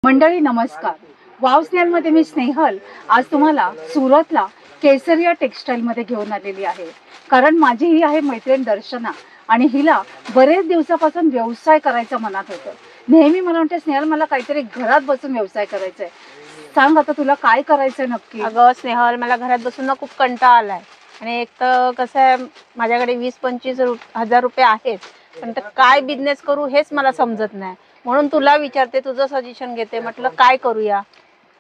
मंडळी नमस्कार. वाव स्नेहलमध्ये मी स्नेहल आज तुम्हाला सुरतला केसरिया टेक्सटाईलमध्ये घेऊन आलेली आहे. कारण माझी ही आहे मैत्रीण दर्शना आणि हिला बरेच दिवसापासून व्यवसाय करायचा मनात होतं. नेहमी मला म्हणते स्नेहल मला काहीतरी घरात बसून व्यवसाय करायचा आहे. सांग आता तुला काय करायचंय नक्की? अगं स्नेहल, मला घरात बसून ना खूप कंटाळा आलाय आणि एक तर कसं आहे, माझ्याकडे 20-25 हजार रुपये आहेत, पण काय बिझनेस करू हेच मला समजत नाही. म्हणून तुला विचारते, तुझं सजेशन घेते. म्हटलं काय करूया.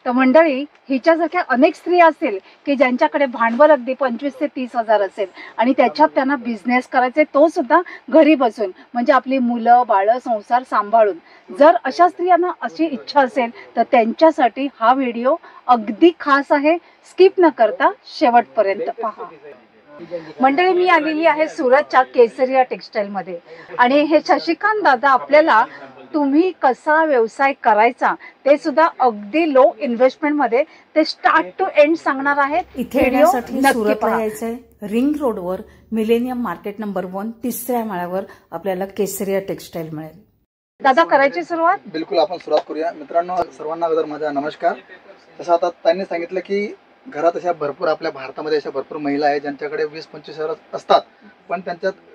तर मंडळी हिच्यासारख्या अनेक स्त्रिया असतील की ज्यांच्याकडे भांडवल अगदी 25 ते 30 हजार असेल आणि त्याच्यात त्यांना बिझनेस करायचे, तो सुद्धा घरी बसून, म्हणजे आपली मुलं बाळं संसार सांभाळून. जर अशा स्त्रियांना अशी इच्छा असेल तर त्यांच्यासाठी हा व्हिडिओ अगदी खास आहे. स्किप न करता शेवटपर्यंत पहा. मंडळी मी आलेली आहे सुरतच्या केसरिया टेक्सटाईल मध्ये आणि हे शशिकांत दादा आपल्याला तुम्ही कसा व्यवसाय करायचा ते सुद्धा अगदी लो इन्व्हेस्टमेंट मध्ये ते स्टार्ट टू एंड सांगणार आहेत. इथे येण्यासाठी सुरतला यायचंय. रिंग रोडवर मिलेनियम मार्केट नंबर 1 तिसऱ्या माळ्यावर आपल्याला केसरिया टेक्सटाईल मिळेल. दादा करायची सुरुवात? बिलकुल, आपण सुरुवात करूया. मित्रांनो, सर्वांना अगोदर माझा नमस्कार. तसं आता त्यांनी सांगितलं की घरात अशा भरपूर आपल्या भारतामध्ये अशा भरपूर महिला आहेत ज्यांच्याकडे 20-25 हजार असतात, पण त्यांच्यात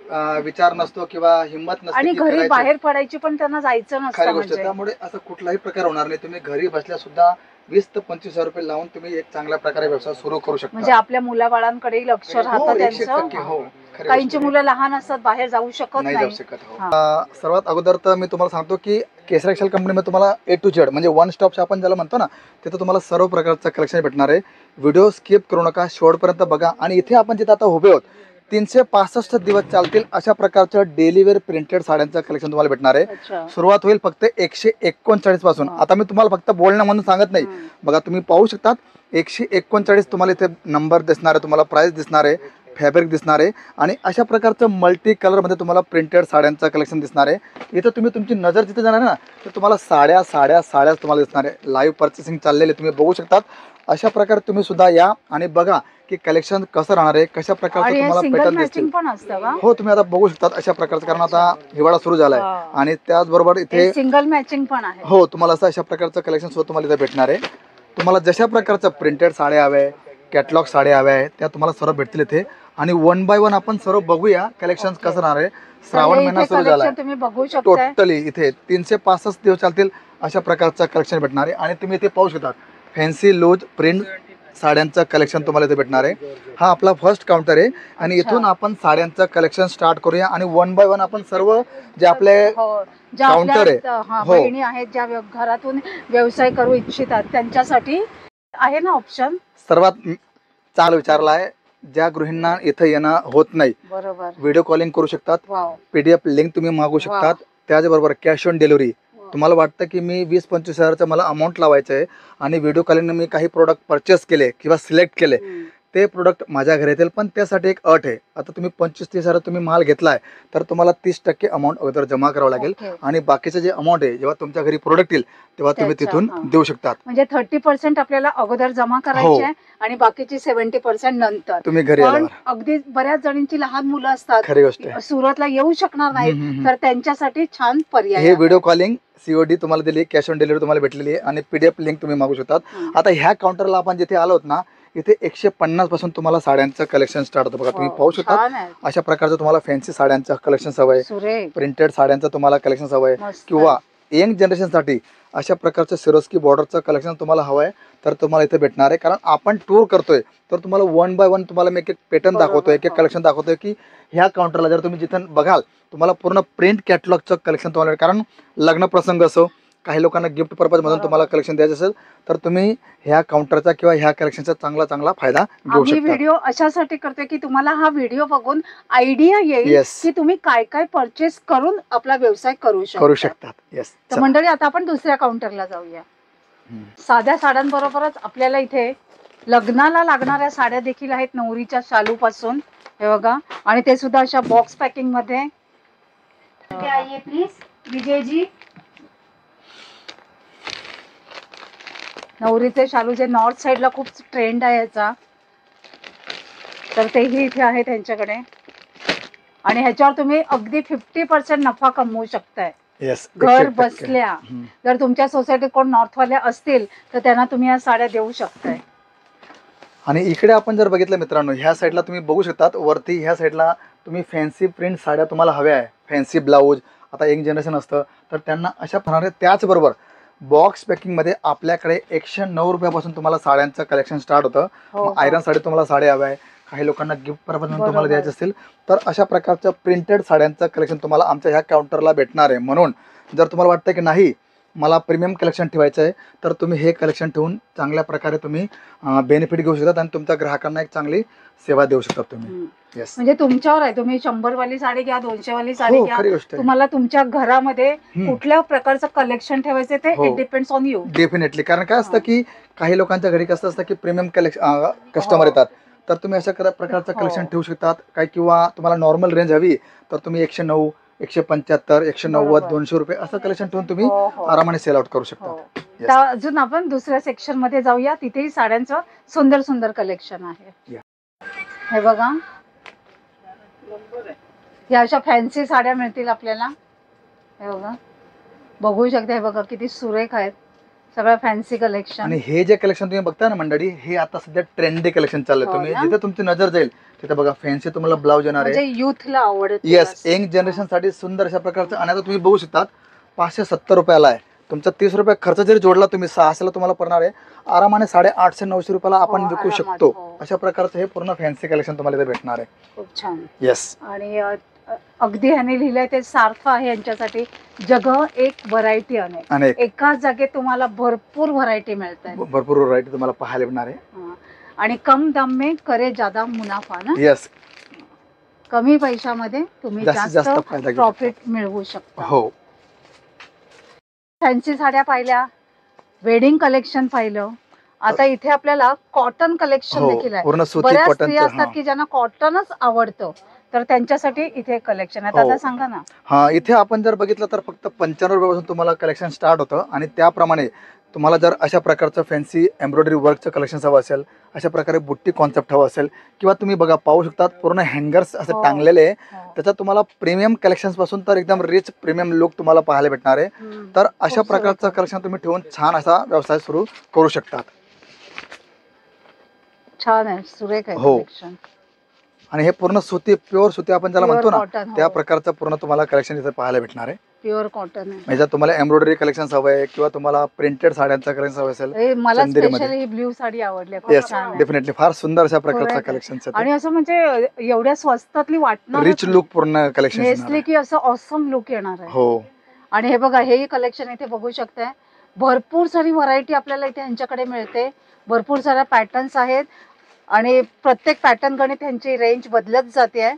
विचार नसतो किंवा हिंमत नसते आणि घरी बाहेर पडायची, पण त्यांना जायचं नसतं. खरी गोष्ट. त्यामुळे असं कुठलाही प्रकार होणार नाही. तुम्ही घरी बसल्या सुद्धा 20 ते 25 हजार रुपये लावून तुम्ही एक चांगल्या प्रकारे व्यवसाय सुरू करू शकता. म्हणजे आपल्या मुलाबाळांकडे लक्ष राहतं त्यांचं. हो, काहींची मुलं लहान असतात, बाहेर जाऊ शकत नाही. सर्वात अगोदर तर मी तुम्हाला सांगतो की केसरिया टेक्सटाईल कंपनीमध्ये तुम्हाला A to Z म्हणजे वन स्टॉप शॉप आपण ज्याला म्हणतो ना, तिथं तुम्हाला सर्व प्रकारचं कलेक्शन भेटणार आहे. व्हिडिओ स्किप करू नका, शेवटपर्यंत बघा. आणि इथे आपण जिथे आता उभे आहोत 365 दिवस चालतील अशा प्रकारचं डेली वेअर प्रिंटेड साड्यांचं कलेक्शन तुम्हाला भेटणार आहे. सुरुवात होईल फक्त 139 पासून. आता मी तुम्हाला फक्त बोलणं म्हणून सांगत नाही, बघा तुम्ही पाहू शकतात 139 तुम्हाला इथे नंबर दिसणार आहे, तुम्हाला प्राइस दिसणार आहे, फॅब्रिक दिसणार आहे आणि अशा प्रकारचं मल्टी कलर मध्ये तुम्हाला प्रिंटेड साड्यांचं कलेक्शन दिसणार आहे. इथं तुम्ही तुमची नजर जिथे जाणार ना, तर तुम्हाला साड्याच तुम्हाला दिसणार आहे. लाईव्ह पर्चेसिंग चाललेले तुम्ही बघू शकतात. अशा प्रकारे तुम्ही सुद्धा या आणि बघा की कलेक्शन कसं राहणार आहे, कशा प्रकारचं तुम्हाला पॅटर्न दिसतील. हो, तुम्ही आता बघू शकतात अशा प्रकारचं, कारण आता हिवाळा सुरू झालाय आणि त्याचबरोबर इथे सिंगल मॅचिंग पण आहे. हो, तुम्हाला असं अशा प्रकारचं कलेक्शन सुद्धा तुम्हाला इथे भेटणार आहे. तुम्हाला जशा प्रकारचं प्रिंटेड साड्या हव्या, कॅटलॉग साड्या हव्या आहे, त्या तुम्हाला सर्व भेटतील इथे. आणि 1 बाय 1 आपण सर्व बघूया कलेक्शन कसं राहणार आहे. श्रावण महिना सुरू झाला, तुम्ही बघू शकता. टोटली इथे 365 दिवस चालतील अशा प्रकारचं कलेक्शन भेटणार आहे. आणि तुम्ही इथे पाहू शकता फॅन्सी लूज प्रिंट साड्यांचं कलेक्शन तुम्हाला इथे भेटणार आहे. हा आपला फर्स्ट काउंटर आहे आणि इथून आपण साड्यांचं कलेक्शन स्टार्ट करूया आणि 1 बाय 1 आपण सर्व जे आपले काउंटर आहे, बहिणी आहेत ज्या घरातून व्यवसाय करू इच्छितात त्यांच्यासाठी आहे ना ऑप्शन. सर्वात चांगला विचारला आहे. ज्या गृहिणींना इथं येणं होत नाही, बरोबर, व्हिडिओ कॉलिंग करू शकतात. PDF लिंक तुम्ही मागू शकतात. त्याचबरोबर कॅश ऑन डिलिव्हरी. तुम्हाला वाटतं की मी 20-25 हजारचं मला अमाऊंट लावायचं आहे आणि व्हिडिओ कॉलिंग मी काही प्रोडक्ट परचेस केले किंवा सिलेक्ट केले, ते प्रोडक्ट माझ्या घरी येतील. पण त्यासाठी एक अट आहे. आता तुम्ही 25-30 हजार तुम्ही माल घेतलाय तर तुम्हाला 30% अमाऊंट अगोदर जमा करावं लागेल आणि बाकीचे जे अमाऊंट आहे जेव्हा तुमच्या घरी प्रोडक्ट येईल तेव्हा तुम्ही तिथून देऊ शकतात. म्हणजे 30% आपल्याला अगोदर जमा करायचे आणि बाकीची 70% नंतर तुम्ही घरी आल्यावर. अगदी बऱ्याच जणांची लहान मुलं असतात, खरी गोष्ट आहे, सुरतला येऊ शकणार नाही, तर त्यांच्यासाठी छान पर्याय. हे व्हिडिओ कॉलिंग COD तुम्हाला दिली, कॅश ऑन डिलिव्हरी तुम्हाला भेटलेली आहे आणि PDF लिंक तुम्ही मागू शकतात. आता ह्या काउंटरला आपण जिथे आलो ना, इथे 150 पासून तुम्हाला साड्यांचं कलेक्शन स्टार्ट होतं. बघा तुम्ही पाहू शकता अशा प्रकारचं तुम्हाला फॅन्सी साड्यांचं कलेक्शन हवंय, प्रिंटेड साड्यांचं तुम्हाला कलेक्शन हवंय किंवा यंग जनरेशन साठी अशा प्रकारचं सिरोस्की बॉर्डरचं कलेक्शन तुम्हाला हवंय तर तुम्हाला इथे भेटणार आहे. कारण आपण टूर करतोय तर तुम्हाला 1 बाय 1 तुम्हाला मी एक पॅटर्न दाखवतोय, एक कलेक्शन दाखवतोय की ह्या काउंटरला जर तुम्ही जिथं बघाल तुम्हाला पूर्ण प्रिंट कॅटलॉगचं कलेक्शन तुम्हाला, कारण लग्न प्रसंग असो, काही लोकांना गिफ्ट पर्पज म्हणून तुम्हाला कलेक्शन द्यायचं असेल तर तुम्ही ह्या काउंटरचा किंवा ह्या कलेक्शनचा चांगला फायदा घेऊ शकता. व्हिडिओ अशासाठी करते की तुम्हाला हा व्हिडिओ बघून आयडिया येईल की तुम्ही काय काय परचेस करून आपला व्यवसाय करू शकतात. तर मंडळी आता आपण दुसऱ्या काउंटरला जाऊया. साध्या साड्यांबरोबरच आपल्याला इथे लग्नाला लागणाऱ्या साड्या देखील आहेत, नवरीच्या शालू पासून. हे बघा, आणि ते सुद्धा अशा बॉक्स पॅकिंग मध्ये. प्लीज विजयजी, नवरीचे शालू जे नॉर्थ साइडला खूप ट्रेंड आहे याचा, तर तेही इथे आहे त्यांच्याकडे. आणि ह्याच्यावर तुम्ही अगदी 50% नफा कमवू शकताय. येस घर बसल्या. जर तुमच्या सोसायटीत कोण नॉर्थवाल्या असतील तर त्यांना तुम्ही या साड्या देऊ शकताय. आणि इकडे आपण जर बघितलं मित्रांनो, ह्या साईडला तुम्ही बघू शकतात, वरती ह्या साईडला तुम्ही फॅन्सी प्रिंट साड्या तुम्हाला हव्या आहे, फॅन्सी ब्लाऊज, आता यंग जनरेशन असतं तर त्यांना अशा प्रकारे. त्याचबरोबर बॉक्स पॅकिंगमध्ये आपल्याकडे 109 रुपयापासून तुम्हाला साड्यांचं कलेक्शन स्टार्ट होतं. आयरन साडी तुम्हाला साड्या हव्या आहे, काही लोकांना गिफ्ट पर्पज म्हणून तुम्हाला द्यायचे असतील तर अशा प्रकारच्या प्रिंटेड साड्यांचं कलेक्शन तुम्हाला आमच्या ह्या काउंटरला भेटणार आहे. म्हणून जर तुम्हाला वाटतं की नाही मला प्रीमियम कलेक्शन ठेवायचं आहे तर तुम्ही हे कलेक्शन ठेवून चांगल्या प्रकारे तुम्ही बेनिफिट घेऊ शकतात आणि तुमच्या ग्राहकांना एक चांगली सेवा देऊ शकता तुम्ही. येस, म्हणजे तुमच्यावर आहे, तुम्ही 100 वाली साडी घ्या, 200 वाली साडी हो घ्या, खरी गोष्ट आहे. तुम्हाला तुमच्या घरामध्ये कुठल्या प्रकारचं कलेक्शन ठेवायचं ते it depends on you. Definitely. कारण काय असतं की काही लोकांच्या घरी कसं असतं की प्रीमियम कलेक्शन कस्टमर येतात तर तुम्ही अशा प्रकारचं कलेक्शन ठेवू शकतात काय, किंवा तुम्हाला नॉर्मल रेंज हवी तर तुम्ही 109, 175, 190, 200 रुपये असं कलेक्शन ठेवून तुम्ही आरामाने सेल आउट करू शकता. अजून आपण दुसऱ्या सेक्शन मध्ये जाऊया, तिथेही साड्यांचं सुंदर सुंदर कलेक्शन आहे. हे बघा, या अशा फॅन्सी साड्या मिळतील आपल्याला. हे बघा, बघू शकता, हे बघा किती सुरेख आहेत, सगळं फॅन्सी कलेक्शन. आणि हे जे कलेक्शन तुम्ही बघता ना मंडळी, हे आता सध्या ट्रेंडी कलेक्शन चाललंय. तुम्ही जिथे तुमची नजर जाईल तिथे बघा फॅन्सी तुम्हाला ब्लाऊज येणार आहे, युथला आवडत. येस, यंग जनरेशन साठी सुंदर अशा प्रकारचं. आणि आता तुम्ही बघू शकता 570 रुपयाला आहे. तुमचा 30 रुपये खर्च जरी जोडला तुम्ही 600ला तुम्हाला पडणार आहे. आरामाने 850-900 रुपयाला आपण विकू शकतो. अशा प्रकारचं हे पूर्ण फॅन्सी कलेक्शन तुम्हाला इथे भेटणार आहे. खूप छान. येस, आणि अगदी ह्याने लिहिलंय ते सार्थ आहे यांच्यासाठी, जगह एक व्हरायटी अनेक. एकाच जागेत तुम्हाला भरपूर व्हरायटी मिळतात, भरपूर व्हरायटी तुम्हाला पाहायला मिळणार आहे. आणि कम दाम में करे ज्यादा मुनाफा ना. येस, कमी पैशामध्ये तुम्ही जास्त प्रॉफिट मिळवू शकता. हो, फॅन्सी साड्या पाहिल्या, वेडिंग कलेक्शन पाहिलं, आता इथे आपल्याला कॉटन कलेक्शन देखील आहे. बऱ्याच स्त्रिया असतात की ज्यांना कॉटनच आवडतं तर त्यांच्यासाठी इथे कलेक्शन आहे. आता सांगा ना. हा, इथे आपण जर बघितलं तर फक्त 95 रुपयापासून तुम्हाला कलेक्शन स्टार्ट होतं. आणि त्याप्रमाणे तुम्हाला जर अशा प्रकारचं फॅन्सी एम्ब्रॉयडरी वर्कचं कलेक्शन हवं असेल, अशा प्रकारे बुट्टी कॉन्सेप्ट हवं असेल, किंवा तुम्ही बघा पाहू शकता पूर्ण हँगर्स असं टांगलेले आहे, त्याच्यात तुम्हाला प्रीमियम कलेक्शन्स पासून तर एकदम रिच प्रीमियम लुक तुम्हाला पाहायला भेटणार आहे. तर अशा प्रकारचं कलेक्शन तुम्ही ठेवून छान असा व्यवसाय सुरू करू शकतात. छान आहे, सुरेख आहे कलेक्शन. आणि हे पूर्ण सुती, प्युअर सुती आपण ज्याला म्हणतो ना, त्या प्रकारचं पूर्ण तुम्हाला कलेक्शन इथे पाहायला भेटणार आहे. प्युअर कॉटन आहे. म्हणजे तुम्हाला एम्ब्रॉयडरी कलेक्शन हवंय किंवा तुम्हाला प्रिंटेड साड्यांचं कलेक्शन हवं असेल, मला स्पेशली ही ब्ल्यू साडी आवडली. डेफिनेटली फार सुंदर अशा प्रकारचं कलेक्शन. आणि असं म्हणजे एवढ्या स्वस्तातली वाटणार, रिच लुक पूर्ण कलेक्शन नेसली की असं ऑसम लुक येणार आहे. हो. आणि हे बघा, हे कलेक्शन इथे बघू शकताय, भरपूर सारी व्हरायटी आपल्याला इथे ह्यांच्याकडे मिळते. भरपूर साऱ्या पॅटर्न्स आहेत आणि प्रत्येक पॅटर्न गणित त्यांची रेंज बदलत जाते,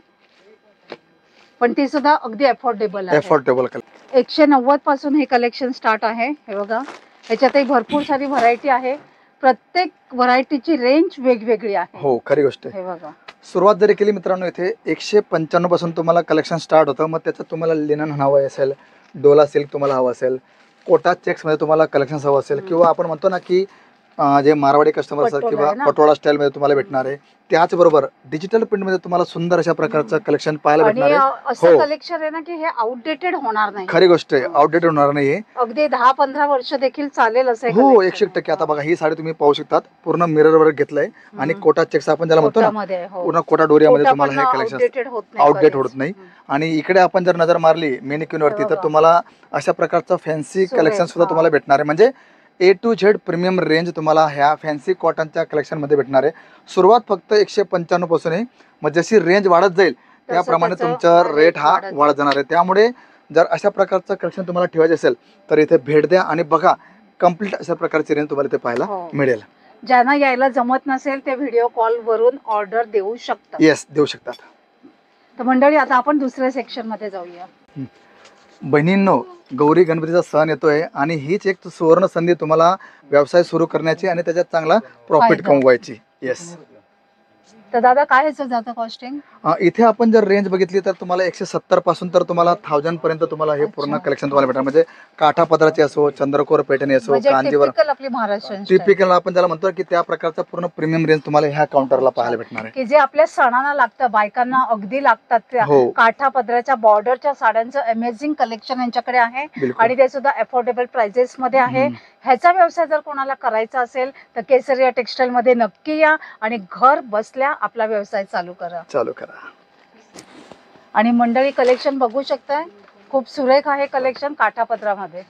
पण ती सुद्धा अगदी अफोर्डेबल आहे. 190 पासून हे कलेक्शन स्टार्ट आहे. हे बघा, ह्याच्यातही भरपूर सारी व्हरायटी आहे. प्रत्येक व्हरायटीची रेंज वेगवेगळी आहे. हो, खरी गोष्ट आहे. हे बघा, सुरुवात जरी केली मित्रांनो, इथे 195 पासून तुम्हाला कलेक्शन स्टार्ट होतं. मग त्याच्यात तुम्हाला लिनन हवं असेल, डोला सिल्क तुम्हाला हवं असेल, कोटा चेक्स मध्ये तुम्हाला कलेक्शन हवं असेल, किंवा आपण म्हणतो ना की जे मारवाडी कस्टमर असतात किंवा पटोळा स्टाईल मध्ये तुम्हाला भेटणार आहे. त्याचबरोबर डिजिटल प्रिंट मध्ये तुम्हाला सुंदर अशा प्रकारचं कलेक्शन पाहायला भेटणार आहे. असं कलेक्शन आहे ना की हे आउटडेटेड होणार नाही. खरी गोष्ट आहे, आउटडेटेड होणार नाही. अगदी 10-15 वर्ष देखील चालेल असं. हो, 100%. आता बघा, ही साडी तुम्ही पाहू शकतात, पूर्ण मिरर वर्क घेतलंय आणि कोटा चेक्स आपण ज्याला म्हणतो ना, पूर्ण कोटा डोरियामध्ये तुम्हाला हे कलेक्शन आउटडेट होत नाही. आणि इकडे आपण जर नजर मारली मेनिक्यून वरती तर तुम्हाला अशा प्रकारचं फॅन्सी कलेक्शन सुद्धा तुम्हाला भेटणार आहे. म्हणजे A to Z premium range तुम्हाला ह्या फॅन्सी कॉटनच्या कलेक्शन मध्ये भेटणार आहे. सुरुवात फक्त 195 पासून आहे. मग जशी रेंज वाढत जाईल त्याप्रमाणे तुमचा रेट हा वाढत जाणार आहे. त्यामुळे जर अशा प्रकारचं कलेक्शन तुम्हाला ठेवायचं असेल तर इथे भेट द्या आणि बघा, कम्प्लीट अशा प्रकारची रेंज तुम्हाला इथे पाहायला मिळेल. ज्यांना यायला जमत नसेल ते व्हिडिओ कॉल वरून ऑर्डर देऊ शकतात. येस, देऊ शकतात. तर मंडळी, आता आपण दुसऱ्या सेक्शन मध्ये जाऊया. बहिणींनो, गौरी गणपतीचा सण येतोय आणि हीच एक सुवर्ण संधी तुम्हाला व्यवसाय सुरू करण्याची आणि त्याच्यात चांगला प्रॉफिट कमवायची. येस, तर दादा काय ह्याचं जातं कॉस्टिंग? इथे आपण जर रेंज बघितली तर तुम्हाला 170 पासून तर तुम्हाला 1000 पर्यंत तुम्हाला हे पूर्ण अच्छा. कलेक्शन तुम्हाला भेटणार. म्हणजे काठा पदराची असो, चंद्रकोर पैठणी असो, म्हणजे कांजीवर typical आपली महाराष्ट्रीयन style. टिपिकल आपण ज्याला म्हणतो की त्या प्रकारचा पूर्ण प्रीमियम रेंज तुम्हाला ह्या काउंटरला पाहायला भेटणार आहे. की जे आपल्या सणाला लागतं, बायकांना अगदी लागतात त्या हो. काठा पदराच्या बॉर्डरच्या साड्यांचं अमेझिंग कलेक्शन यांच्याकडे आहे बिलकुल. आणि ते सुद्धा अफोर्डेबल प्राइसेस मध्ये आहे. ह्याचा व्यवसाय जर कोणाला करायचा असेल तर केसरिया टेक्सटाईल मध्ये नक्की या आणि घर बसल्या आपला व्यवसाय चालू करा. आणि मंडळी कलेक्शन बघू शकताय, खूप सुरेख आहे कलेक्शन काठापदरामध्ये.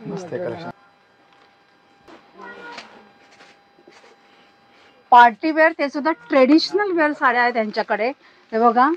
मस्त आहे कलेक्शन. पार्टी वेअर ते सुद्धा ट्रेडिशनल वेअर साड्या आहेत त्यांच्याकडे. हे बघा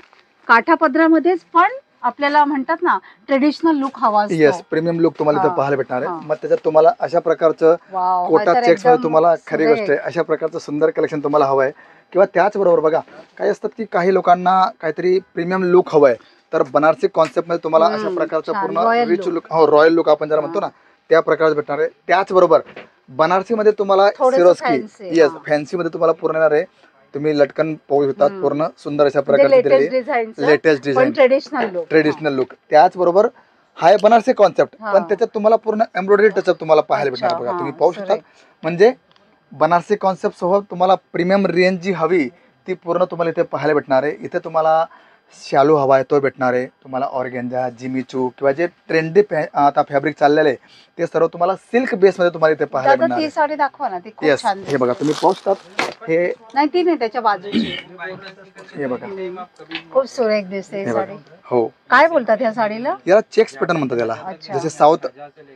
काठापदरामध्येच पण आपल्याला म्हणतात ना ट्रेडिशनल लुक हवा असतो. येस, प्रीमियम लुक तुम्हाला इथे पाहायला भेटणार आहे. हा. मग त्याच्यात तुम्हाला अशा प्रकारचं वाव, हा कोटा तर चेक्स मध्ये एकदम तुम्हाला खरी सुरेख. गोष्ट आहे अशा प्रकारचं सुंदर कलेक्शन तुम्हाला हवं आहे. किंवा त्याचबरोबर बघा काही असतात की काही लोकांना काहीतरी प्रीमियम लुक हवं आहे, तर बनारसी कॉन्सेप्ट मध्ये तुम्हाला अशा प्रकारचं छान, पूर्ण royal रिच look. लुक, हो रॉयल लुक आपण ज्याला म्हणतो ना त्या प्रकारचं भेटणार आहे. त्याचबरोबर बनारसी मध्ये तुम्हाला थोडंसं सिरोस्की, fancy, येस हा. फॅन्सी मध्ये तुम्हाला पूर्ण येणार आहे. तुम्ही लटकन पाहू शकतात पूर्ण सुंदर अशा म्हणजे प्रकारची लेटेस्ट डिझाईन, लेटेस्ट पण design, traditional look. Traditional look. त्याचबरोबर हाय बनारसी कॉन्सेप्ट, हा. पण त्याच्यात तुम्हाला पूर्ण एम्ब्रॉयडरी टचअप तुम्हाला पाहायला अच्छा, भेटणार. बघा हा, तुम्ही पाहू शकता. सुरेख. म्हणजे बनारसी कॉन्सेप्ट सह तुम्हाला प्रीमियम रेंज जी हवी ती पूर्ण तुम्हाला इथे पाहायला भेटणार आहे. इथे तुम्हाला शालू हवा आहे तो भेटणार आहे तुम्हाला, ऑर्गेन्झा, जिमीचू किंवा जे ट्रेंडी आता फॅब्रिक चाललेले आहे ते सर्व तुम्हाला सिल्क बेस मध्ये तुम्हाला इथे पाहायला दादा भेटणार ती आहे. साडी दाखवा ना, ती खूप येस, छान हे बघा तुम्ही पाहू शकता. हे नाही ती नाही, त्याच्या बाजूची हे बघा, खूप सुरेख दिसते ही हे साडी. बघा. हो, काय बोलतात ह्या साडीला? याला चेक्स पॅटर्न म्हणतात याला. अच्छा. जसे साऊथ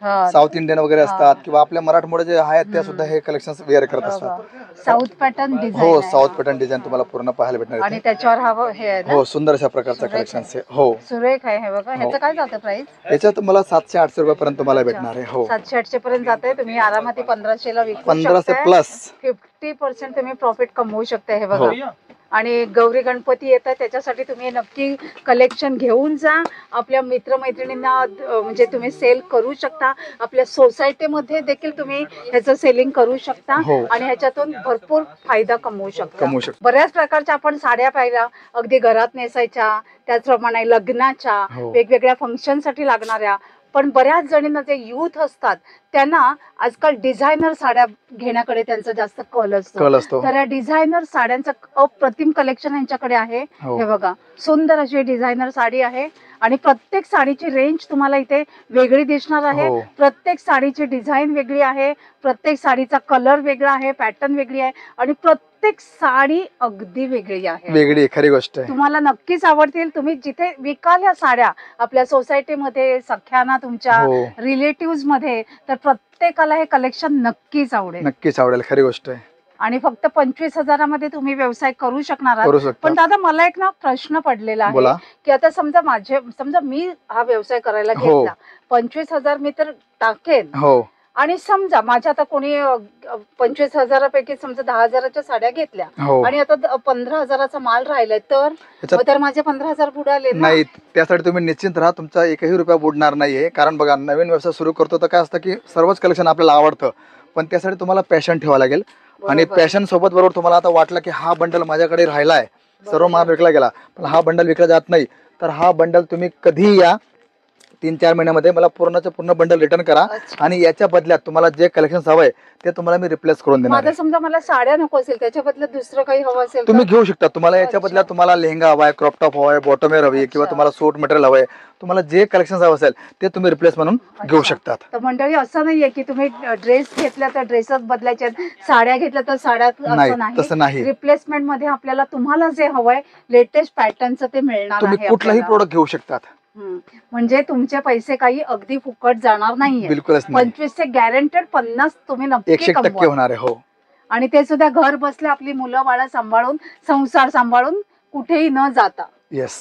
हा, इंडियन वगैरे असतात किंवा आपल्या मराठमोळे जे आहेत त्या सुद्धा हे कलेक्शन वेअर करत असतात. साऊथ पॅटर्न हो, डिझाईन साऊथ पॅटर्न डिझाईन तुम्हाला पूर्ण पाहायला भेटणार आणि आहे. त्याच्यावर हा हे आहे ना, हो, सुंदर अशा प्रकारचं सुरेख कलेक्शन आहे. आहे. हो, सुरेख आहे. हे बघा ह्याचं काय जातं प्राइस? याच्यात मला 700-800 रुपयापर्यंत तुम्हाला भेटणार आहे. हो, 700-800 पर्यंत जाते. तुम्ही आरामात 1500 ला विकू 1500 शकता. प्लस. 50% तुम्ही प्रॉफिट कमवू शकता. हे हो. बघा. आणि गौरी गणपती येत आहे त्याच्यासाठी तुम्ही नक्की कलेक्शन घेऊन जा. आपल्या मित्रमैत्रिणींना म्हणजे तुम्ही सेल करू शकता. आपल्या सोसायटीमध्ये देखील तुम्ही ह्याचं सेलिंग करू शकता हो. आणि ह्याच्यातून भरपूर फायदा कमवू शकता. शकता. बऱ्याच प्रकारच्या आपण साड्या पाहिल्या, अगदी घरात नेसायच्या, त्याचप्रमाणे लग्नाच्या, हो. वेगवेगळ्या फंक्शनसाठी लागणाऱ्या. पण बऱ्याच जणींना जे युथ असतात त्यांना आजकाल डिझायनर साड्या घेण्याकडे त्यांचा जास्त कल असतो. तर या डिझायनर साड्यांचं अप्रतिम कलेक्शन यांच्याकडे आहे. हो. हे बघा सुंदर अशी डिझायनर साडी आहे आणि प्रत्येक साडीची रेंज तुम्हाला इथे वेगळी दिसणार आहे. हो. प्रत्येक साडीची डिझाईन वेगळी आहे, प्रत्येक साडीचा कलर वेगळा आहे, पॅटर्न वेगळी आहे आणि प्रत्येक साडी अगदी वेगळी आहे. वेगळी खरी गोष्ट आहे. तुम्हाला नक्कीच आवडतील. तुम्ही जिथे विकाल या साड्या आपल्या सोसायटीमध्ये, सख्यांना, तुमच्या हो. रिलेटिव्ह मध्ये, तर प्रत्येकाला हे कलेक्शन नक्कीच आवडेल. नक्कीच आवडेल, खरी गोष्ट आहे. आणि फक्त 25,000 मध्ये व्यवसाय करू शकणार आहात. करू शकता. पण दादा मला एक ना प्रश्न पडलेला आहे बोला. की आता समजा मी हा व्यवसाय करायला हो. घेतला, 25,000 मी तर टाकेन हो, आणि समजा माझ्या आता कोणी 25,000 पैकी समजा 10,000च्या साड्या घेतल्या हो. आणि आता 15,000चा माल राहिलाय, तर माझे 15,000 बुडाले ना? नाही, त्यासाठी तुम्ही निश्चिंत राहा, तुमचा एकही रुपया बुडणार नाहीये. कारण बघा नवीन व्यवसाय सुरू करतो तर काय असतं की सर्वच कलेक्शन आपल्याला आवडतं, पण त्यासाठी तुम्हाला पॅशन ठेवावं लागेल. आणि बरोबर. पॅशन सोबत बरोबर तुम्हाला आता वाटलं की हा बंडल माझ्याकडे राहिलाय, सर्व माल विकला गेला, पण हा बंडल विकला जात नाही, तर हा बंडल तुम्ही कधीही या 3-4 महिन्यामध्ये मला पूर्ण बंडल रिटर्न करा अच्छा. आणि याच्या बदल्यात तुम्हाला जे कलेक्शन हवंय ते तुम्हाला मी रिप्लेस करून देणार माझं आहे. समजा मला साड्या नको असेल, त्याच्या बदल्यात दुसरं काही हवं असेल तुम्ही तर? घेऊ शकता. तुम्हाला याच्या अच्छा. बदल्यात तुम्हाला लेहंगा हवाय, क्रॉप टॉप हवाय, बॉटमेअर हवी किंवा अच्छा. तुम्हाला सूट मटेरियल हवंय, तुम्हाला जे कलेक्शन हवं असेल ते तुम्ही रिप्लेस म्हणून घेऊ अच्छा. शकतात. तर मंडळी असं नाहीये की तुम्ही ड्रेस घेतला तर ड्रेसच बदलायचे, साड्या घेतल्या तर साड्या, असं नाही, तसं नाही. रिप्लेसमेंट मध्ये आपल्याला तुम्हाला जे हवंय लेटेस्ट पॅटर्नचं ते मिळणार तुम्ही आहे कुठलाही आपल्याला. प्रोडक्ट घेऊ शकतात. म्हणजे तुमचे पैसे काही अगदी फुकट जाणार नाहीये. बिलकुलच नाही. 25 चे गॅरंटेड 50 तुम्ही नक्की 100% कमवा. होणार आहे. हो, आणि ते सुद्धा घर बसल्या आपली मुलं बाळा सांभाळून, संसार सांभाळून, कुठेही न जाता. येस.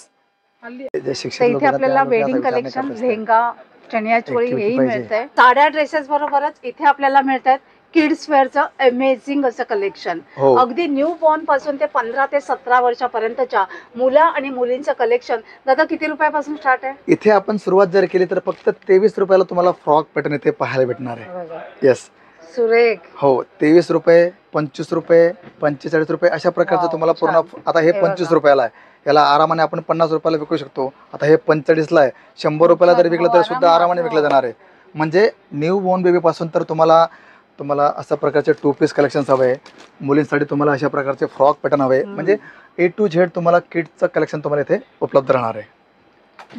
तर इथे आपल्याला वेडिंग कलेक्शन, लेहंगा, चनिया चोळी हेही मिळतंय. साड्या ड्रेसेस बरोबरच इथे आपल्याला मिळतात किड्स वेअरचं अमेझिंग असं कलेक्शन. हो अगदी न्यू बॉर्न पासून ते 15 ते 17 वर्षापर्यंतच्या मुलं आणि मुलींचं कलेक्शन. दादा किती रुपयापासून स्टार्ट आहे? इथे आपण सुरुवात जर केली तर फक्त 23 रुपयाला तुम्हाला फ्रॉक पॅटर्न इथे पाहायला भेटणार आहे. येस सुरेख. हो 23 रुपये, 25 रुपये, 45 रुपये अशा प्रकारचं Wow, तुम्हाला पूर्ण. छान. आता हे हे बघा. 25 रुपयाला आहे, याला आरामाने आपण 50 रुपयाला विकू शकतो. आता हे 45ला आहे, 100 रुपयाला जर विकलं तर सुद्धा आरामाने विकलं जाणार आहे. म्हणजे न्यू बॉर्न बेबी पासून तर तुम्हाला अशा प्रकारचे 2 पीस कलेक्शन हवे, मुलींसाठी तुम्हाला अशा प्रकारचे फ्रॉक पॅटर्न हवे. म्हणजे A to Z तुम्हाला किड्सचं कलेक्शन तुम्हाला इथे उपलब्ध राहणार आहे.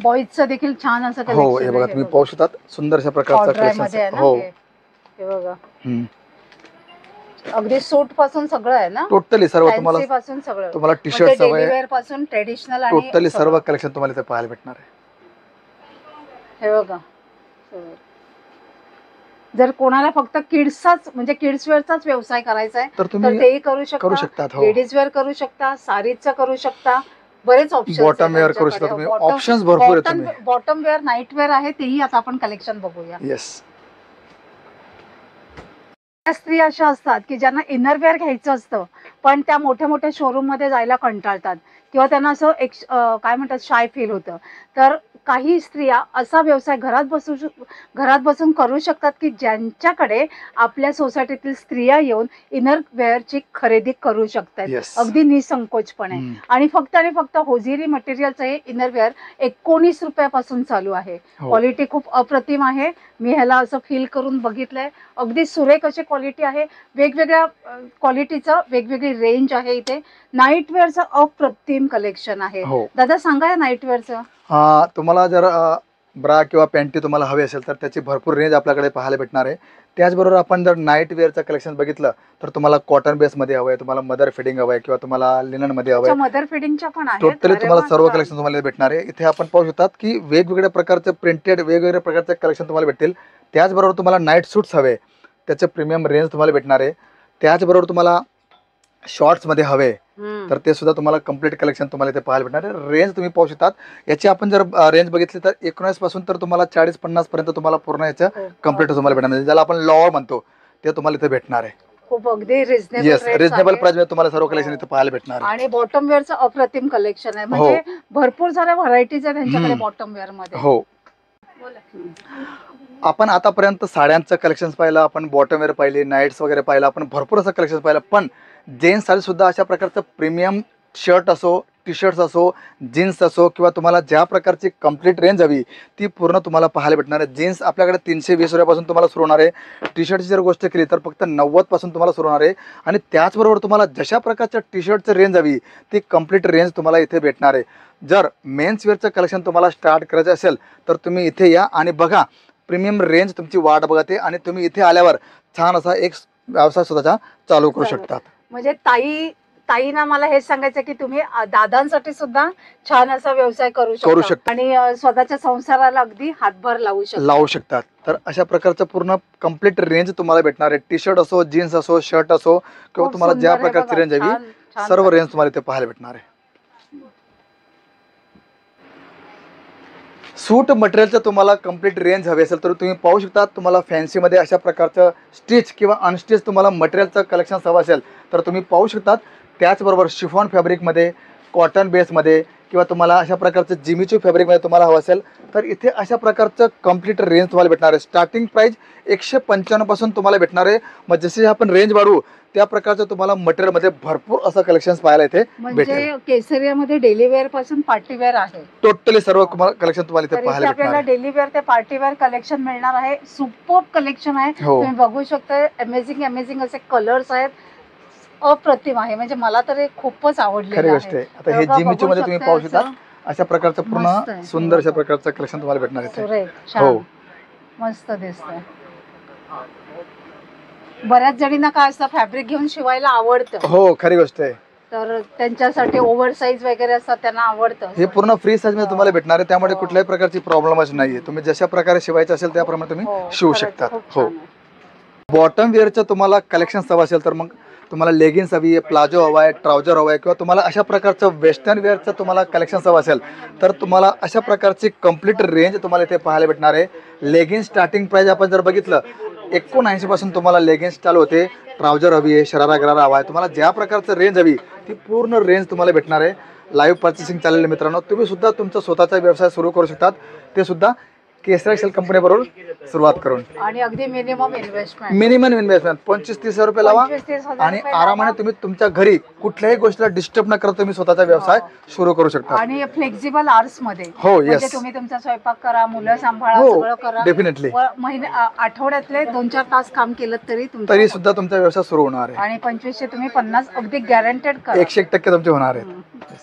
बॉईजचं देखील छान असं हो हे बघा तुम्ही पाहू शकतात, सुंदर अशा प्रकारचं मध्ये आहे कलेक्शन. ना हो हे बघा. हम्म. अगदी सूट पासून सगळं आहे ना, टोटली सर्व फॅन्सी तुम्हाला पासून सगळं, तुम्हाला टी म्हणजे शर्ट डेली हवे, वेअर पासून ट्रेडिशनल आणि टोटली सर्व सगळं. कलेक्शन तुम्हाला इथे पाहायला भेटणार आहे. हे बघा. जर कोणाला फक्त किड्सचाच म्हणजे किड्स वेअरचाच व्यवसाय करायचा आहे तर तर तुम्ही तेही करू करू शकता. शकतात. हो लेडीज वेअर करू शकता, साडीचं करू शकता, बरेच ऑप्शन. बॉटम वेअर करू शकता तुम्ही, ऑप्शन्स भरपूर आहेत तुम्ही. बॉटम वेअर, नाईट वेअर आहे, तेही आता आपण कलेक्शन बघूया. येस त्या स्त्री अशा असतात की ज्यांना इनर वेअर घ्यायचं असतं पण त्या मोठ्या मोठ्या शोरूम मध्ये जायला कंटाळतात किंवा त्यांना असं एक काय म्हणतात शाय फील होतं. तर काही स्त्रिया असा व्यवसाय घरात बसून करू शकतात की ज्यांच्याकडे आपल्या सोसायटीतील स्त्रिया येऊन इनर वेअरची खरेदी करू शकतात Yes. अगदी निसंकोचपणे. आणि फक्त होजिरी मटेरियलचं हे इनर वेअर 19 रुपयापासून चालू आहे. हो. क्वालिटी खूप अप्रतिम आहे. मी ह्याला असं फील करून बघितलंय, अगदी सुरेख अशी क्वालिटी आहे. वेगवेगळ्या क्वालिटीचं वेगवेगळी रेंज आहे इथे. नाईट वेअरचं अप्रतिम कलेक्शन आहे. हो दादा सांगा या नाईट वेअरचं. तुम्हाला जर ब्रा किंवा पॅन्टी तुम्हाला हवे असेल तर त्याची भरपूर रेंज आपल्याकडे पाहायला भेटणार आहे. त्याचबरोबर आपण जर नाईट वेअरचं कलेक्शन बघितलं तर तुम्हाला कॉटन बेसमध्ये हवं आहे, तुम्हाला मदर फिडिंग हवं आहे किंवा तुम्हाला लिननमध्ये हवं आहे. मदर फिडिंगच्या पण आहेत. टोटली अरे तुम्हाला वा, सर्व छान. कलेक्शन तुम्हाला भेटणार आहे. इथे आपण पाहू शकतात की वेगवेगळ्या प्रकारचे प्रिंटेड वेगवेगळ्या प्रकारचे कलेक्शन तुम्हाला भेटतील. त्याचबरोबर तुम्हाला नाईट सूट्स हवे, त्याचे प्रीमियम रेंज तुम्हाला भेटणार आहे. त्याचबरोबर तुम्हाला शॉर्ट्समध्ये हवे तर ते सुद्धा तुम्हाला कम्प्लीट कलेक्शन तुम्हाला इथे पाहायला भेटणार आहे. रेंज तुम्ही पाहू शकतात. याची आपण जर रेंज बघितली तर 19 पासून तर तुम्हाला 40-50 पर्यंत तुम्हाला पूर्ण याचं कम्प्लीट तुम्हाला भेटणार आहे. ज्याला आपण लॉवर म्हणतो ते तुम्हाला इथे भेटणार आहे. खूप अगदी रिझनेबल. येस रिजनेबल प्राइस मध्ये तुम्हाला सर्व कलेक्शन इथे पाहायला भेटणार आहे. आणि बॉटम वेअरचं अप्रतिम कलेक्शन आहे. म्हणजे भरपूर साऱ्या व्हरायटीज आहेत त्यांच्याकडे बॉटम वेअर मध्ये. हो आपण आतापर्यंत साड्यांचं कलेक्शन पाहिलं, आपण बॉटम वेअर पाहिले, नाईट्स वगैरे पाहिलं, आपण भरपूर असं कलेक्शन पाहिलं. पण जेंट्ससाठी सुद्धा अशा प्रकारचं प्रीमियम शर्ट असो, टी शर्ट्स असो, जीन्स असो किंवा तुम्हाला ज्या प्रकारची कंप्लीट रेंज हवी ती पूर्ण तुम्हाला पाहायला भेटणार आहे. जीन्स आपल्याकडे 320 रुपयापासून तुम्हाला सुरू होणार आहे. टी शर्टची जर गोष्ट केली तर फक्त 90 पासून तुम्हाला सुरू होणार आहे. आणि त्याचबरोबर तुम्हाला जशा प्रकारच्या टी शर्टचं रेंज हवी ती कंप्लीट रेंज तुम्हाला इथे भेटणार आहे. जर मेन्स वेअरचं कलेक्शन तुम्हाला स्टार्ट करायचं असेल तर तुम्ही इथे या आणि बघा, प्रीमियम रेंज तुमची वाट बघते आणि तुम्ही इथे आल्यावर छान असा एक व्यवसाय स्वतःचा चालू करू शकतात. म्हणजे ताईना मला हेच सांगायचं की तुम्ही दादांसाठी सुद्धा छान असा व्यवसाय करू शकता आणि स्वतःच्या संसाराला अगदी हातभार लावू शकतात. तर अशा प्रकारचं पूर्ण कम्प्लीट रेंज तुम्हाला भेटणार आहे. टी शर्ट असो, जीन्स असो, शर्ट असो किंवा तुम्हाला ज्या प्रकारची रेंज हवी सर्व रेंज तुम्हाला इथे पाहायला भेटणार आहे. सूट मटेरियलचं तुम्हाला कंप्लीट रेंज हवी असेल तर तुम्ही पाहू शकता. तुम्हाला फॅन्सीमध्ये अशा प्रकारचं स्टिच किंवा अनस्टिच तुम्हाला मटेरियलचं कलेक्शन हवं असेल तर तुम्ही पाहू शकतात. त्याचबरोबर शिफॉन फॅब्रिकमध्ये, कॉटन बेसमध्ये किंवा तुम्हाला अशा प्रकारचं जिमीचू फॅब्रिकमध्ये तुम्हाला हवं असेल तर इथे अशा प्रकारचं कंप्लीट रेंज तुम्हाला भेटणार आहे. स्टार्टिंग प्राइस 195 पासून तुम्हाला भेटणार आहे. मग जसे आपण रेंज वाढवू त्या प्रकारचं तुम्हाला मटेरियलमध्ये भरपूर असं कलेक्शन पाहायला इथे म्हणजे केसरियामध्ये डेली वेअर पासून पार्टी वेअर आहे. टोटली सर्व कलेक्शन तुम्हाला इथे पाहायला भेटणार आपल्याला आहे. डेली वेअर ते पार्टी वेअर कलेक्शन मिळणार आहे. सुपर्ब कलेक्शन आहे. तुम्ही बघू शकता. अमेझिंग असे कलर्स आहेत. अप्रतिम आहे. म्हणजे मला तर हे खूपच आवडलेलं आहे. आता हे जिमीचू मध्ये तुम्ही पाहू शकता अशा प्रकारचं पूर्ण सुंदर अशा प्रकारचं कलेक्शन तुम्हाला भेटणार आहे. हो मस्त दिसतंय. बऱ्याच जणींना काय असतं फॅब्रिक घेऊन शिवायला आवडतं. हो खरी गोष्ट आहे. तर त्यांच्यासाठी ओव्हर साईज वगैरे असतात त्यांना आवडतं. हे पूर्ण फ्री साईज मध्ये तुम्हाला भेटणार आहे. त्यामुळे कुठल्याही प्रकारची प्रॉब्लेमच नाहीये. तुम्ही जशा प्रकारे शिवायचं असेल त्याप्रमाणे तुम्ही शिवू शकता. हो बॉटम वेअरचं तुम्हाला कलेक्शन हवं असेल तर मग तुम्हाला लेगिन्स हवी आहे, प्लाझो हवा आहे, ट्राउजर हवा आहे किंवा तुम्हाला अशा प्रकारचं वेस्टर्न वेअरचं तुम्हाला कलेक्शन हवं असेल तर तुम्हाला अशा प्रकारची कंप्लीट रेंज तुम्हाला इथे पाहायला भेटणार आहे. लेगिन्स स्टार्टिंग प्राइस आपण जर बघितलं 79 पासून तुम्हाला लेगिन्स चालू होते, ट्राउजर हवी आहे, शरारा गरारा हवा आहे, तुम्हाला ज्या प्रकारचं रेंज हवी ती पूर्ण रेंज तुम्हाला भेटणार आहे. लाईव्ह पर्चेसिंग चाललेलं मित्रांनो, तुम्ही सुद्धा तुमचा स्वतःचा व्यवसाय सुरू करू शकतात, ते सुद्धा केसरी एक्सेल कंपनी बरोबर सुरुवात करून. आणि अगदी मिनिमम इन्व्हेस्टमेंट 25-30 हजार रुपये लावा आणि आरामाने तुम्ही तुमच्या घरी कुठल्याही गोष्टीला डिस्टर्ब न करता तुम्ही स्वतःचा व्यवसाय सुरू करू शकता. आणि फ्लेक्झिबल आवर्स मध्ये. हो, म्हणजे येस, तुम्ही तुमचा स्वयंपाक करा, मुलं सांभाळा, हो, सगळं करा. डेफिनेटली. आठवड्यातले 2-4 तास काम केलं तरी तरी सुद्धा तुमचा व्यवसाय सुरू होणार आहे. आणि 25 तुम्ही 50 अगदी गॅरंटेड करा. 100% तुमचे होणार आहेत.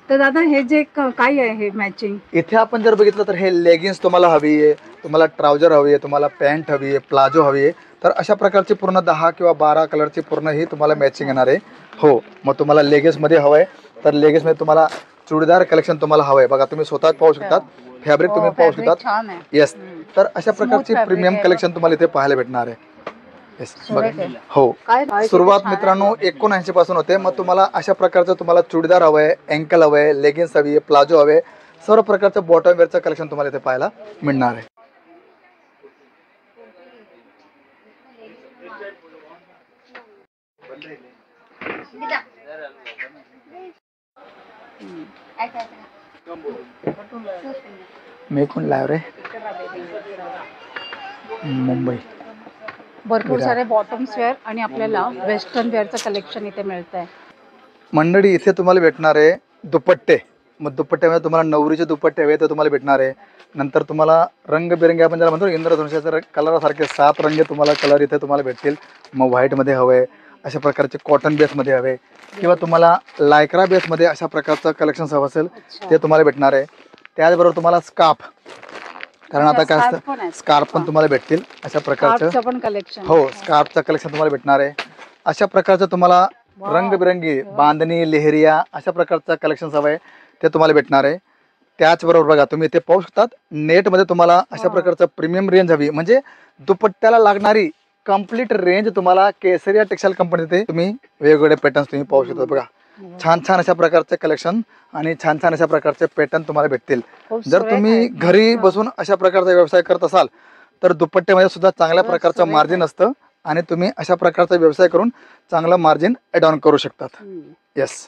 तर दादा हे जे काय आहे हे मॅचिंग, इथे आपण जर बघितलं तर हे लेगिन्स तुम्हाला हवी आहे, तुम्हाला ट्राउजर हवी आहे, तुम्हाला पॅन्ट हवी आहे, प्लाझो हवी आहे, तर अशा प्रकारची पूर्ण 10 किंवा 12 कलरची पूर्ण ही तुम्हाला मॅचिंग येणार आहे. हो, मग तुम्हाला लेगिन्समध्ये हवं आहे तर लेगिन्समध्ये तुम्हाला चुडीदार कलेक्शन तुम्हाला हवं आहे. बघा तुम्ही स्वतः पाहू शकतात, फॅब्रिक तुम्ही पाहू शकतात. छान आहे. येस, तर अशा प्रकारची fabric प्रीमियम आहे. कलेक्शन तुम्हाला इथे पाहायला भेटणार आहे. येस, बघा. आहे. हो, काय सुरुवात मित्रांनो 79 पासून होते. मग तुम्हाला अशा प्रकारचं तुम्हाला चुडीदार हवं आहे, अँकल हवं आहे, लेगिन्स हवी आहे, प्लाझो हवे, सर्व प्रकारचं बॉटम वेअरचं कलेक्शन तुम्हाला इथे पाहायला मिळणार आहे. मी कोण लाव रे मुंबई. भरपूर सारे बॉटम्स वेअर आणि आपल्याला वेस्टर्न वेअरचं कलेक्शन इथे मिळतंय. मंडळी इथे तुम्हाला भेटणार आहे दुपट्टे. मग दुपट्ट्यामध्ये तुम्हाला नवरीचे दुपट्टे हवे तर तुम्हाला भेटणार आहे. नंतर तुम्हाला रंगबिरंगी आपण ज्याला म्हणतो इंद्रधनुष्याच्या कलरासारखे 7 रंग तुम्हाला कलर इथे तुम्हाला भेटतील. मग व्हाईटमध्ये हवे, अशा प्रकारचे कॉटन बेसमध्ये हवे, किंवा तुम्हाला लायक्रा बेसमध्ये अशा प्रकारचं कलेक्शन हवं असेल ते तुम्हाला भेटणार आहे. त्याचबरोबर तुम्हाला स्कार्फ, कारण आता काय असतं स्कार्फ पण तुम्हाला भेटतील अशा प्रकारचं पण कलेक्शन. हो, स्कार्फचं कलेक्शन तुम्हाला भेटणार आहे. अशा प्रकारचं तुम्हाला रंगबिरंगी बांधणी, लेहरिया अशा प्रकारचं कलेक्शन हवं आहे ते तुम्हाला भेटणार आहे. त्याचबरोबर बघा तुम्ही इथे पाहू शकतात नेटमध्ये तुम्हाला अशा प्रकारचं प्रीमियम रेंज हवी, म्हणजे दुपट्ट्याला लागणारी कंप्लीट रेंज तुम्हाला केसरिया टेक्सटाईल कंपनीचे तुम्ही वेगवेगळे पॅटर्न्स तुम्ही पाहू शकता. बघा छान छान अशा प्रकारचे कलेक्शन आणि छान छान अशा प्रकारचे पॅटर्न तुम्हाला भेटतील. जर तुम्ही घरी बसून अशा प्रकारचा व्यवसाय करत असाल तर दुपट्ट्यामध्ये सुद्धा चांगल्या प्रकारचं मार्जिन असतं आणि तुम्ही अशा प्रकारचा व्यवसाय करून चांगलं मार्जिन ऍड ऑन करू शकतात. येस,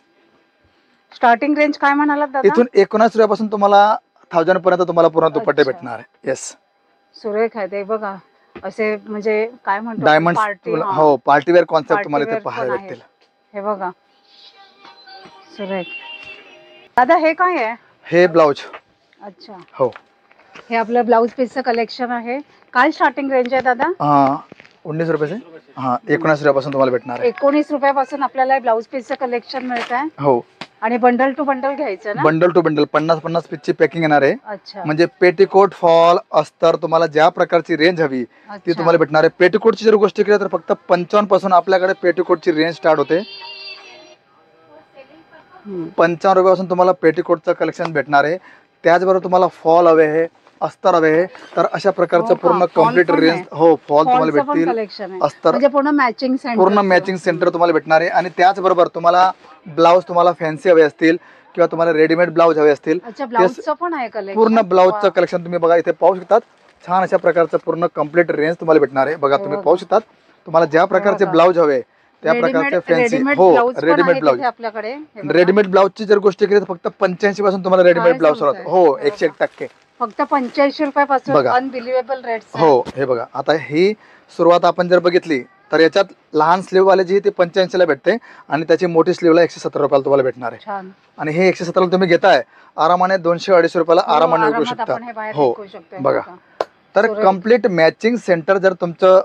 स्टार्टिंग रेंज काय म्हणाला दादा? इथून 19 रुपयापासून तुम्हाला 1000 पर्यंत तुम्हाला पूर्ण दुपट्टे भेटणार आहे. येस, सुरेख आहे ते. बघा असे म्हणजे काय म्हणतो डायमंड, हो, पार्टी वेअर कॉन्सेप्ट तुम्हाला इथे Party wear पाहायला पण आहे. भेटतील. हे बघा सुरेख. दादा हे काय आहे? हे ब्लाउज. अच्छा, हो, हे आपलं ब्लाउज पीसचं कलेक्शन आहे. काय स्टार्टिंग रेंज आहे दादा? 19 रुपये. हा, 19 रुपयापासून तुम्हाला भेटणार आहे. 19 रुपयापासून आपल्याला ब्लाउज पीसचं कलेक्शन मिळत आहे. हो, आणि बंडल टू बंडल घ्यायचं ना? बंडल टू बंडल 50-50 पीसची पॅकिंग येणार आहे. अच्छा, म्हणजे पेटीकोट, फॉल, अस्तर तुम्हाला ज्या प्रकारची रेंज हवी ती अच्छा. तुम्हाला भेटणार आहे. पेटीकोटची जर गोष्ट केली तर फक्त 55 पासून आपल्याकडे पेटीकोटची रेंज स्टार्ट होते. 55 रुपयापासून तुम्हाला पेटीकोटचं कलेक्शन भेटणार आहे. त्याचबरोबर तुम्हाला फॉल हवे आहे, अस्तर हवे आहे, तर अशा प्रकारचं पूर्ण कम्प्लीट रेंज, हो, फॉल तुम्हाला भेटतील. अस्तर म्हणजे पूर्ण मॅचिंग सेंटर, पूर्ण मॅचिंग सेंटर तुम्हाला भेटणार आहे. आणि त्याचबरोबर तुम्हाला ब्लाऊज तुम्हाला फॅन्सी हवे असतील किंवा तुम्हाला रेडीमेड ब्लाऊज हवे असतील, अच्छा, ब्लाउजचं पण आहे कलेक्शन. पूर्ण ब्लाऊजचं कलेक्शन तुम्ही बघा इथे पाहू शकतात. छान अशा प्रकारचं पूर्ण कम्प्लीट रेंज तुम्हाला भेटणार आहे. बघा तुम्ही पाहू शकतात, तुम्हाला ज्या प्रकारचे ब्लाऊज हवे त्या प्रकारचे फॅन्सी, हो, रेडीमेड ब्लाऊज. आपल्याकडे रेडीमेड ब्लाऊजची जर गोष्ट केली तर फक्त 85 पासून तुम्हाला रेडीमेड ब्लाऊज होतात. हो, 101%. फक्त 85 रुपयापासून. बघा. Unbelievable rates. हो, हे बघा आता ही सुरुवात आपण जर बघितली तर याच्यात लहान स्लीव वाले जी ती 85 ला भेटते आणि त्याची मोठी स्लीवला 170 रुपयाला तुम्हाला भेटणार आहे. छान. आणि हे 170 ला तुम्ही घेताय आरामाने 200-250 रुपयाला आरामाने विकू शकता. हो, बघा. तर कम्प्लीट मॅचिंग सेंटर जर तुमचं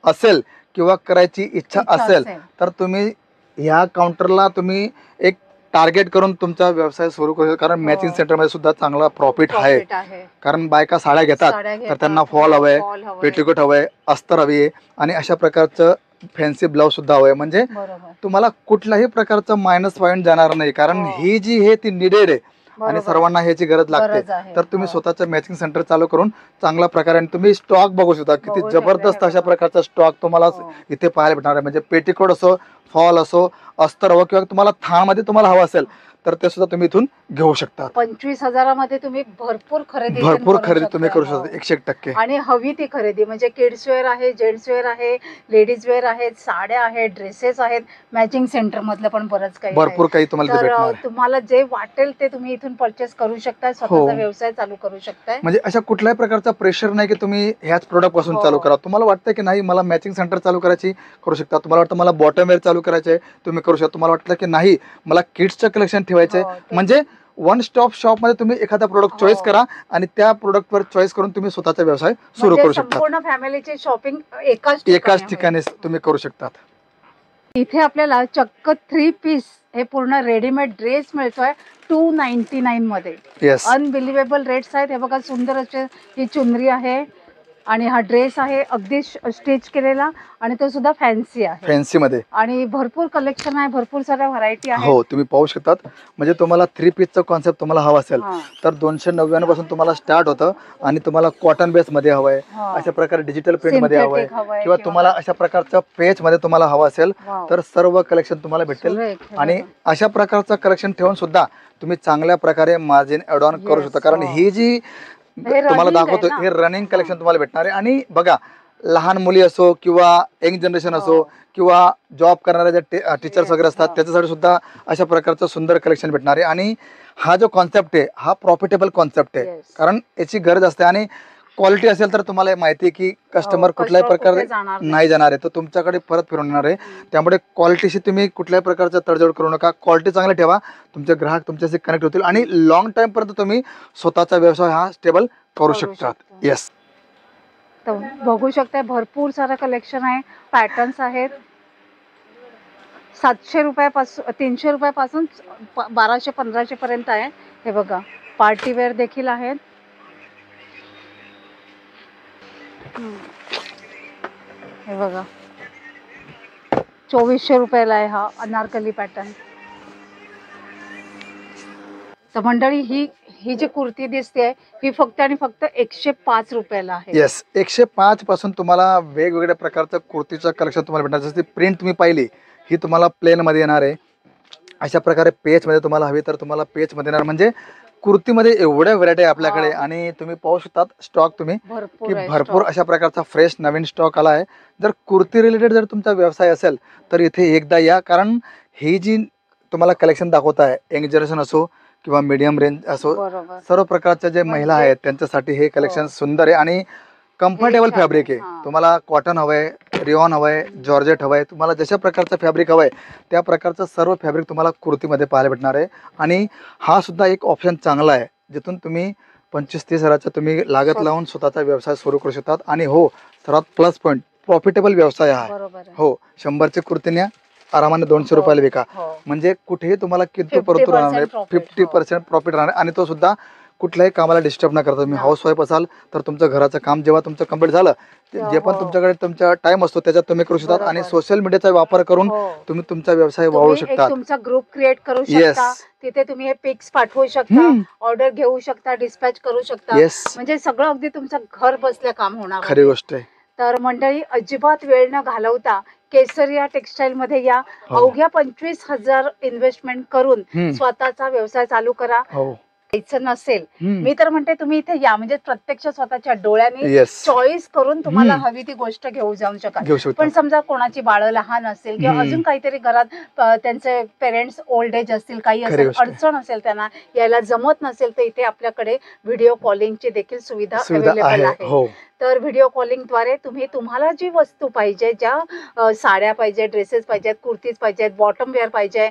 असेल किंवा करायची इच्छा असेल तर तुम्ही ह्या काउंटरला तुम्ही एक टार्गेट करून तुमचा व्यवसाय सुरू करू शकता. कारण मॅचिंग सेंटर मध्ये सुद्धा चांगला प्रॉफिट आहे. कारण बायका साड्या घेतात तर त्यांना फॉल हवंय, पेटीकोट हवंय, अस्तर हवी आहे आणि अशा प्रकारचं फॅन्सी ब्लाऊज सुद्धा हवंय. म्हणजे तुम्हाला कुठल्याही प्रकारचं मायनस पॉईंट जाणार नाही. कारण ही जी आहे ती निडेड आहे आणि सर्वांना ह्याची गरज लागते. तर तुम्ही स्वतःचं मॅचिंग सेंटर चालू करून चांगल्या प्रकारे तुम्ही स्टॉक बघू शकता. किती जबरदस्त अशा प्रकारचा स्टॉक तुम्हाला इथे पाहायला भेटणार आहे. म्हणजे पेटीकोट असो, फॉल असो, अस्तर हवं किंवा तुम्हाला थानमध्ये तुम्हाला हवं असेल तर ते सुद्धा तुम्ही इथून घेऊ शकता. 25,000मध्ये तुम्ही भरपूर खरेदी तुम्ही करू शकता 100%. आणि हवी ती खरेदी म्हणजे किड्स वेअर आहे, जेंट्स वेअर आहे, लेडीज वेअर आहेत, साड्या आहेत, ड्रेसेस आहेत, मॅचिंग सेंटर मधलं पण बरंच काही भरपूर काही तुम्हाला तर भेटणार. तुम्हाला जे वाटेल ते तुम्ही इथून परचेस करू शकता, स्वतःचा व्यवसाय चालू करू शकताय. म्हणजे अशा कुठल्याही प्रकारचा प्रेशर नाही की तुम्ही ह्याच प्रोडक्ट पासून चालू करा. तुम्हाला वाटतं की नाही मला मॅचिंग सेंटर चालू करायची, करू शकता. तुम्हाला वाटतं मला बॉटम वेअर चालू करायचे, तुम्ही करू शकता. तुम्हाला वाटतं की नाही मला किड्सचं कलेक्शन ठेवायचंय, म्हणजे वन स्टॉप शॉप मध्ये तुम्ही एखादा प्रोडक्ट चॉईस करा आणि त्या प्रोडक्ट वर चॉईस करून तुम्ही स्वतःचा व्यवसाय सुरू करू शकता. संपूर्ण फॅमिलीची शॉपिंग एकाच ठिकाणी तुम्ही करू शकतात. इथे आपल्याला चक्क 3 पीस हे पूर्ण रेडीमेड ड्रेस मिळतोय 299 मध्ये. येस, अनबिलिव्हेबल रेट्स आहेत. हे बघा सुंदर असे ही चुनरी आहे आणि हा ड्रेस आहे अगदी स्टिच केलेला आणि तो सुद्धा फॅन्सी आहे, फॅन्सी मध्ये. आणि भरपूर कलेक्शन आहे, भरपूर साऱ्या व्हरायटी आहे. हो, तुम्ही पाहू शकतात. म्हणजे तुम्हाला 3 पीसचा कॉन्सेप्ट तुम्हाला हवा असेल तर 299 पासून तुम्हाला स्टार्ट होतं आणि तुम्हाला कॉटन बेस मध्ये हवंय, अशा प्रकारे डिजिटल प्रिंट मध्ये हवंय, किंवा तुम्हाला अशा प्रकारच्या पेज मध्ये तुम्हाला हवं असेल तर सर्व कलेक्शन तुम्हाला भेटेल. आणि अशा प्रकारचं कलेक्शन ठेवून सुद्धा तुम्ही चांगल्या प्रकारे मार्जिन ऍड ऑन करू शकता. कारण ही जी तुम्हाला दाखवतो हे रनिंग कलेक्शन तुम्हाला भेटणार आहे. आणि बघा, लहान मुली असो किंवा यंग जनरेशन असो किंवा जॉब करणारे जे टीचर्स वगैरे असतात त्याच्यासाठी सुद्धा अशा प्रकारचं सुंदर कलेक्शन भेटणार आहे. आणि हा जो कॉन्सेप्ट आहे हा प्रॉफिटेबल कॉन्सेप्ट आहे, कारण याची गरज असते. आणि क्वालिटी असेल तर तुम्हाला माहिती आहे की कस्टमर कुठल्याही प्रकारे नाही जाणार आहे, तो तुमच्याकडे परत फिरून येणार आहे. त्यामुळे क्वालिटीशी तुम्ही कुठल्याही प्रकारचा तडजोड करू नका. क्वालिटी चांगली ठेवा, तुमचे ग्राहक तुमच्याशी कनेक्ट होतील आणि लॉंग टाइम पर्यंत तुम्ही स्वतःचा व्यवसाय हा स्टेबल करू शकतात. येस, तर बघू शकता भरपूर सारं कलेक्शन आहे, पॅटर्न्स आहेत. 700 रुपयापासून 300 रुपयापासून 1200-1500 पर्यंत आहे. हे बघा, पार्टी वेअर देखील आहेत. हे बघा 2400 रुपयाला आहे हा अनारकली पॅटर्न. तर मंडळी ही जी कुर्ती दिसते ही फक्त आणि फक्त 105 रुपयाला आहे. येस, 105 पासून तुम्हाला वेगवेगळ्या प्रकारचं कुर्तीचं कलेक्शन तुम्हाला भेटणार. जशी प्रिंट तुम्ही पाहिली ही तुम्हाला प्लेन मध्ये येणार आहे. अशा प्रकारे पेज मध्ये तुम्हाला हवी तर तुम्हाला पेज मध्ये येणार. म्हणजे कुर्तीमध्ये एवढ्या व्हरायटी आहे आपल्याकडे. आणि तुम्ही पाहू शकता स्टॉक तुम्ही की भरपूर अशा प्रकारचा फ्रेश नवीन स्टॉक आला आहे. जर कुर्ती रिलेटेड जर तुमचा व्यवसाय असेल तर इथे एकदा या, कारण ही जी तुम्हाला कलेक्शन दाखवत आहे यंग जनरेशन असो किंवा मीडियम रेंज असो, सर्व प्रकारच्या जे महिला आहेत त्यांच्यासाठी हे कलेक्शन सुंदर आहे आणि कम्फर्टेबल फॅब्रिक आहे. तुम्हाला कॉटन हवंय, रिऑन हवंय, जॉर्जेट हवंय, तुम्हाला जशा प्रकारचं फॅब्रिक हवंय त्या प्रकारचं सर्व फॅब्रिक तुम्हाला कुर्तीमध्ये पाहायला भेटणार आहे. आणि हा सुद्धा एक ऑप्शन चांगला आहे जिथून तुम्ही 25-30 हजाराचा तुम्ही लागत लावून स्वतःचा व्यवसाय सुरू करू शकतात. आणि हो, सर्वात प्लस पॉईंट प्रॉफिटेबल व्यवसाय हा आहे. हो, 100ची कुर्ती न्या, आरामाने 200 रुपयाला विका. म्हणजे कुठेही तुम्हाला किती परतूर राहणार नाही, 50% प्रॉफिट राहणार. आणि तो सुद्धा कुठल्याही कामाला डिस्टर्ब न करता. तुम्ही हाऊस वाईफ असाल तर तुमचं घराचं काम जेव्हा तुमचं कम्प्लीट झालं जे पण तुमच्याकडे तुमचा टाइम असतो त्याच्यात तुम्ही करू शकता. आणि सोशल मीडियाचा वापर करून तुम्ही तुमचा व्यवसाय वाढवू शकता. तुमचा ग्रुप क्रिएट करू शकता, तिथे तुम्ही हे पिक्स पाठवू शकता, ऑर्डर घेऊ शकता, डिस्पॅच करू शकता. म्हणजे सगळं अगदी तुमचं घर बसल्या काम होणार. खरी गोष्ट आहे. तर मंडळी अजिबात वेळ न घालवता केसरिया टेक्सटाईल मध्ये या. अवघ्या 25,000 इन्व्हेस्टमेंट करून स्वतःचा व्यवसाय चालू करा. जायचं नसेल, मी तर म्हणते तुम्ही इथे या, म्हणजे प्रत्यक्ष स्वतःच्या डोळ्याने चॉईस करून तुम्हाला हवी ती गोष्ट घेऊ जाऊ शकाल. पण समजा कोणाची बाळं लहान असेल किंवा अजून काहीतरी घरात त्यांचे पेरेंट्स ओल्ड एज असतील, काही असेल, अडचण असेल, त्यांना यायला जमत नसेल तर इथे आपल्याकडे व्हिडिओ कॉलिंगची देखील सुविधा अवेलेबल आहे. तर व्हिडिओ कॉलिंगद्वारे तुम्ही तुम्हाला जी वस्तू पाहिजे, ज्या साड्या पाहिजे, ड्रेसेस पाहिजेत, कुर्तीज पाहिजेत, बॉटम वेअर पाहिजे,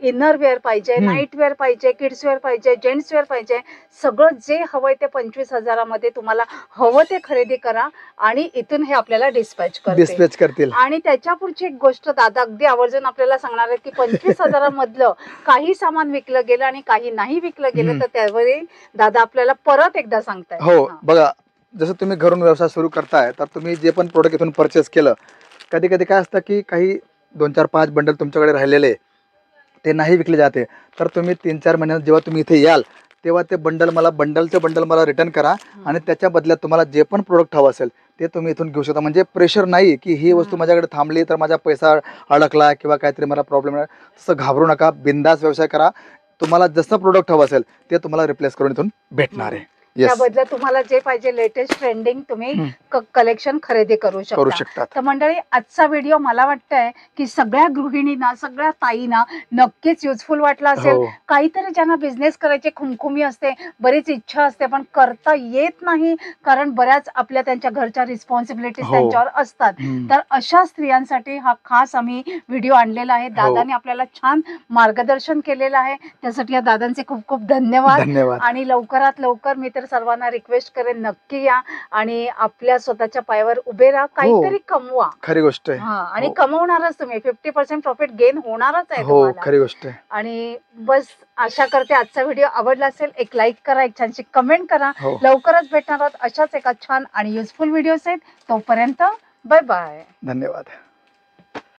इनर वेअर पाहिजे, नाईट वेअर पाहिजे, किड्स वेअर पाहिजे, जेंट्स वेअर पाहिजे, सगळं जे हवंय ते 25,000मध्ये तुम्हाला हवं ते खरेदी करा आणि इथून हे आपल्याला डिस्पॅच करतील. आणि त्याच्या पुढची एक गोष्ट दादा अगदी आवर्जून आपल्याला सांगणार आहे की 25,000मधलं काही सामान विकलं गेलं आणि काही नाही विकलं गेलं तर त्यावेळी दादा आपल्याला परत एकदा सांगताय. हो, बघा, जसं तुम्ही घरून व्यवसाय सुरू करताय तर तुम्ही जे पण प्रोडक्ट इथून परचेस केलं, कधी कधी काय असतं की काही 2-4-5 बंडल तुमच्याकडे राहिलेले ते नाही विकले जाते, तर तुम्ही 3-4 महिन्यात जेव्हा तुम्ही इथे याल तेव्हा ते बंडलचे बंडल मला रिटर्न करा आणि त्याच्या बदल्यात तुम्हाला जे पण प्रोडक्ट हवं असेल ते तुम्ही इथून घेऊ शकता. म्हणजे प्रेशर नाही की ही वस्तू माझ्याकडे थांबली तर माझा पैसा अडकला किंवा काहीतरी मला प्रॉब्लेम आहे, तसं घाबरू नका. बिंदास व्यवसाय करा. तुम्हाला जसं प्रोडक्ट हवं असेल ते तुम्हाला रिप्लेस करून इथून भेटणार आहे. त्या बदल्यात तुम्हाला जे पाहिजे लेटेस्ट ट्रेंडिंग तुम्ही कलेक्शन खरेदी करू शकता. तर मंडळी, आजचा व्हिडिओ मला वाटतंय की सगळ्या गृहिणींना, सगळ्या ताईंना नक्कीच युजफुल वाटला असेल. काहीतरी ज्यांना बिझनेस करायची खुमखुमी असते, बरीच इच्छा असते, पण करता येत नाही कारण बऱ्याच आपल्या त्यांच्या घरच्या रिस्पॉन्सिबिलिटीज त्यांच्यावर असतात. तर अशा स्त्रियांसाठी हा खास आम्ही व्हिडिओ आणलेला आहे. दादाने आपल्याला छान मार्गदर्शन केलेलं आहे, त्यासाठी या दादांचे खूप खूप धन्यवाद. आणि लवकरात लवकर मी सर्वांना रिक्वेस्ट करेन, नक्की या आणि आपल्या स्वतःच्या पायावर उभे राहा, काहीतरी कमवा. खरी गोष्ट आहे. आणि कमवणारच तुम्ही, 50% प्रॉफिट गेन होणारच आहे तुम्हाला. खरी गोष्ट आहे. आणि बस आशा करते आजचा व्हिडिओ आवडला असेल, एक लाईक करा, एक छानशी कमेंट करा. लवकरच भेटणार आहोत अशाच एका छान आणि युजफुल व्हिडिओ आहेत. तोपर्यंत बाय बाय. धन्यवाद.